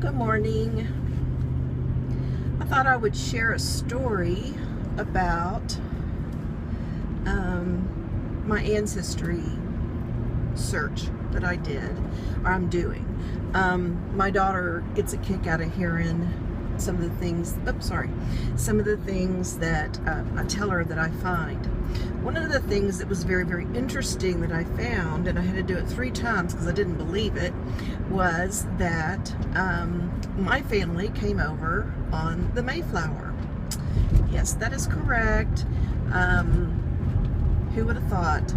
Good morning. I thought I would share a story about my ancestry search that I did, or I'm doing. My daughter gets a kick out of hearing some of the things, some of the things that I tell her that I find. One of the things that was very, very interesting that I found, and I had to do it 3 times because I didn't believe it, was that my family came over on the Mayflower. Yes, that is correct. Who would have thought?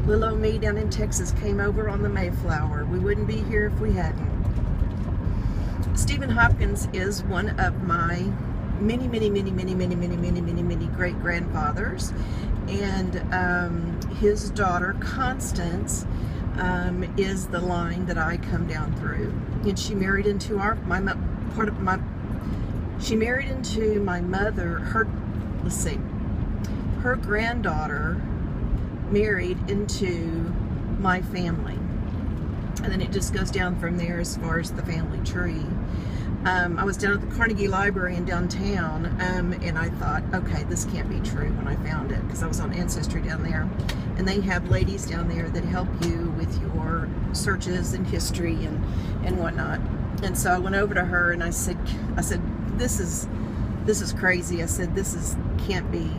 Little old me down in Texas came over on the Mayflower. We wouldn't be here if we hadn't. Stephen Hopkins is one of my many great-grandfathers, and his daughter Constance is the line that I come down through, and she married into she married into my mother. Her granddaughter married into my family, and then it just goes down from there as far as the family tree. I was down at the Carnegie Library in downtown, and I thought, okay, this can't be true when I found it, because I was on Ancestry down there, and they have ladies down there that help you with your searches and history and whatnot. And so I went over to her and I said, this is crazy. I said, can't be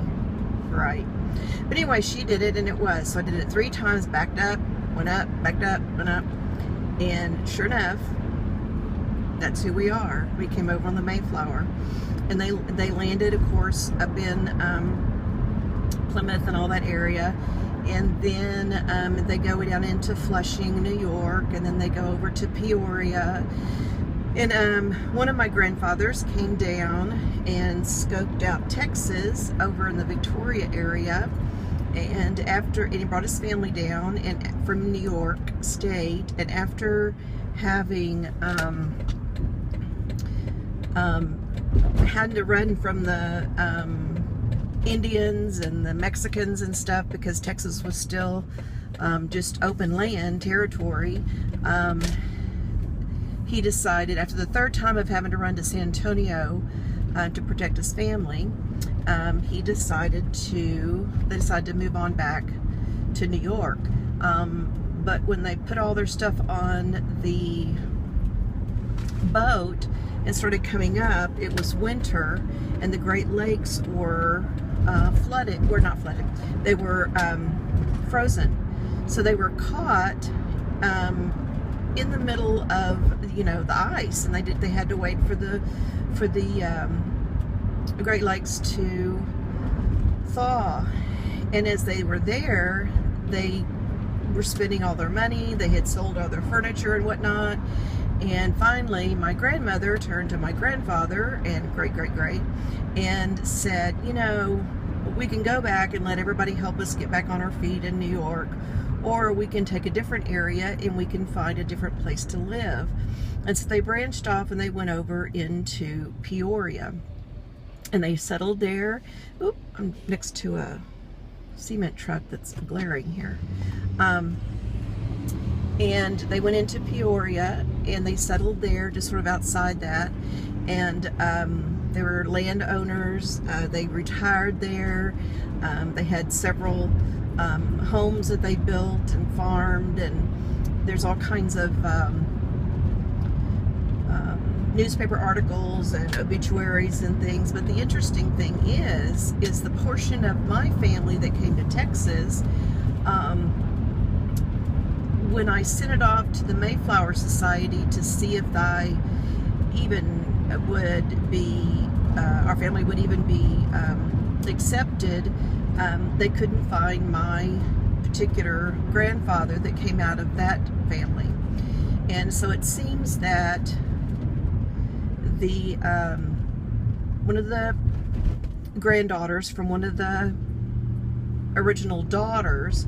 right. But anyway, she did it, and it was. So I did it 3 times, backed up, went up, backed up, went up, and sure enough, that's who we are. We came over on the Mayflower, and they landed, of course, up in Plymouth and all that area, and then they go down into Flushing, New York, and then they go over to Peoria. And one of my grandfathers came down and scoped out Texas over in the Victoria area, and he brought his family down and from New York State, and after having had to run from the Indians and the Mexicans and stuff, because Texas was still just open land territory, he decided, after the 3rd time of having to run to San Antonio to protect his family, they decided to move on back to New York. But when they put all their stuff on the boat and started coming up, it was winter, and the Great Lakes were flooded. Were not flooded. They were frozen. So they were caught in the middle of the ice, and they had to wait for the Great Lakes to thaw. And as they were there, they were spending all their money. They had sold all their furniture and whatnot. And finally, my grandmother turned to my grandfather and great and said, we can go back and let everybody help us get back on our feet in New York, or we can take a different area and we can find a different place to live. And so they branched off and they went over into Peoria, and they settled there. Oop, I'm next to a cement truck that's glaring here. And they went into Peoria and they settled there, just sort of outside that. And they were landowners. They retired there. They had several homes that they built and farmed, and there's all kinds of newspaper articles and obituaries and things. But the interesting thing is the portion of my family that came to Texas, when I sent it off to the Mayflower Society to see if I even would be, our family would even be accepted, they couldn't find my particular grandfather that came out of that family. And so it seems that one of the granddaughters from one of the original daughters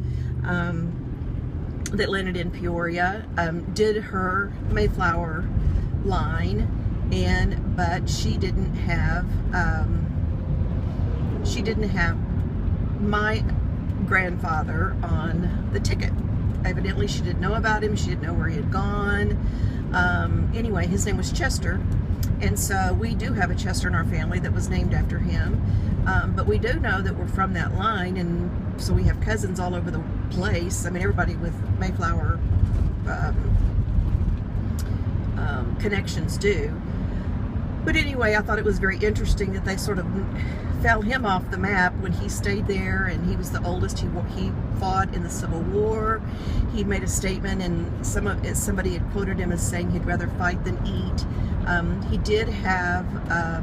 that landed in Peoria did her Mayflower line, but she didn't have my grandfather on the ticket evidently she didn't know about him. She didn't know where he had gone. Anyway, his name was Chester. And so we do have a Chester in our family that was named after him. But we do know that we're from that line, and so we have cousins all over the place. I mean, everybody with Mayflower connections do. But anyway, I thought it was very interesting that they sort of fell him off the map when he stayed there, and he was the oldest. He fought in the Civil War. He made a statement, and somebody had quoted him as saying he'd rather fight than eat. He did have, I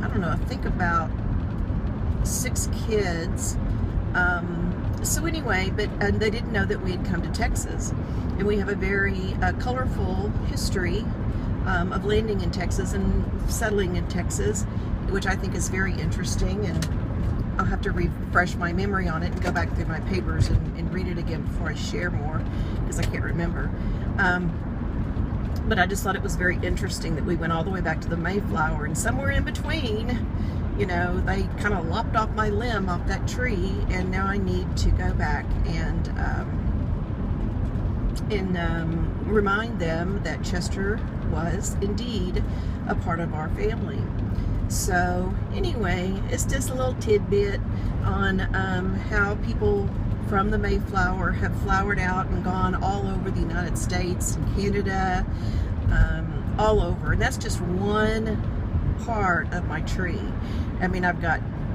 don't know, I think about 6 kids. So anyway, and they didn't know that we had come to Texas. And we have a very colorful history of landing in Texas and settling in Texas, which I think is very interesting, and I'll have to refresh my memory on it and go back through my papers and read it again before I share more, because I can't remember. But I just thought it was very interesting that we went all the way back to the Mayflower, and somewhere in between, you know, they kind of lopped off my limb off that tree, and now I need to go back and remind them that Chester was indeed a part of our family. So anyway, it's just a little tidbit on how people from the Mayflower have flowered out and gone all over the United States and Canada, all over. And that's just one part of my tree. I mean,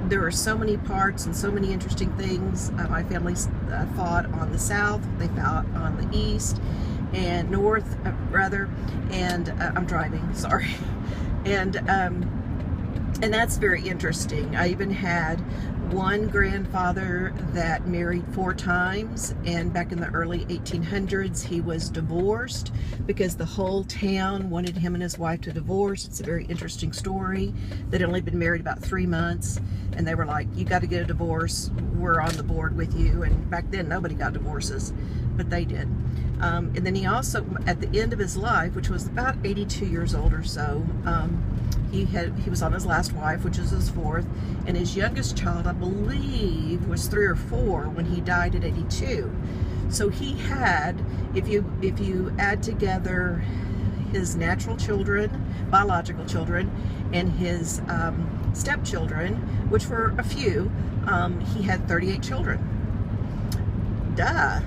there are so many parts and so many interesting things. My family fought on the south, they fought on the east and north, rather, and I'm driving, sorry. And that's very interesting. I even had one grandfather that married 4 times, and back in the early 1800s he was divorced because the whole town wanted him and his wife to divorce. It's a very interesting story. They'd only been married about 3 months, and they were like, you got to get a divorce, we're on the board with you. And back then nobody got divorces, but they did. And then he also, at the end of his life, which was about 82 years old or so, he was on his last wife, which is his 4th, and his youngest child, I believe, was 3 or 4 when he died at 82. So he had, if you add together his natural children, biological children, and his stepchildren, which were a few, he had 38 children. Duh.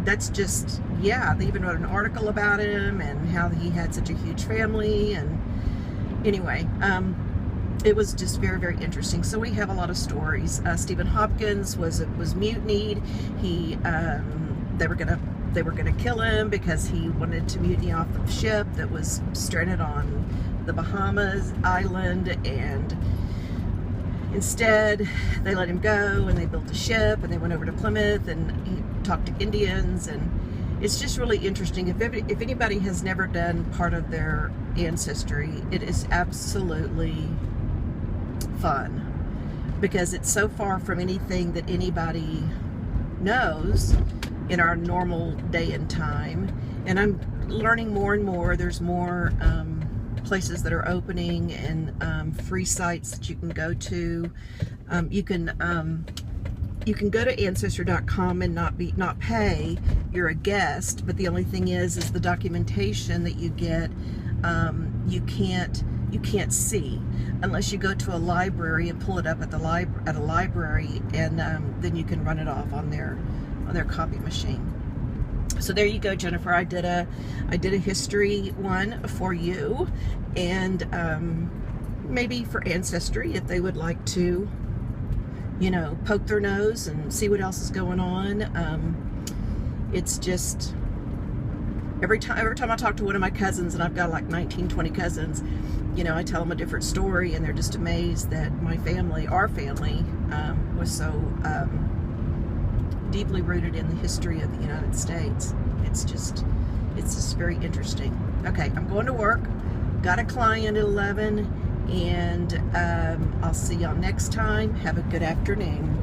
That's just, yeah, they even wrote an article about him and how he had such a huge family. And anyway, it was just very, very interesting. So we have a lot of stories. Stephen Hopkins was mutinied. They were gonna kill him because he wanted to mutiny off the ship that was stranded on the Bahamas island, and instead they let him go, and they built a ship, and they went over to Plymouth, and he talked to Indians. And it's just really interesting. If anybody has never done part of their ancestry, it is absolutely fun, because it's so far from anything that anybody knows in our normal day and time. And I'm learning more and more. There's more places that are opening, and free sites that you can go to. You can go to ancestry.com and not pay. You're a guest, but the only thing is the documentation that you get, you can't see unless you go to a library and pull it up at a library, and then you can run it off on their copy machine. So there you go, Jennifer. I did a history one for you, and maybe for Ancestry, if they would like to, you know, poke their nose and see what else is going on. It's just every time I talk to one of my cousins, and I've got like 19, 20 cousins, you know, I tell them a different story, and they're just amazed that my family, our family, was so deeply rooted in the history of the United States. It's just very interesting. Okay, I'm going to work. Got a client at 11, and I'll see y'all next time. Have a good afternoon.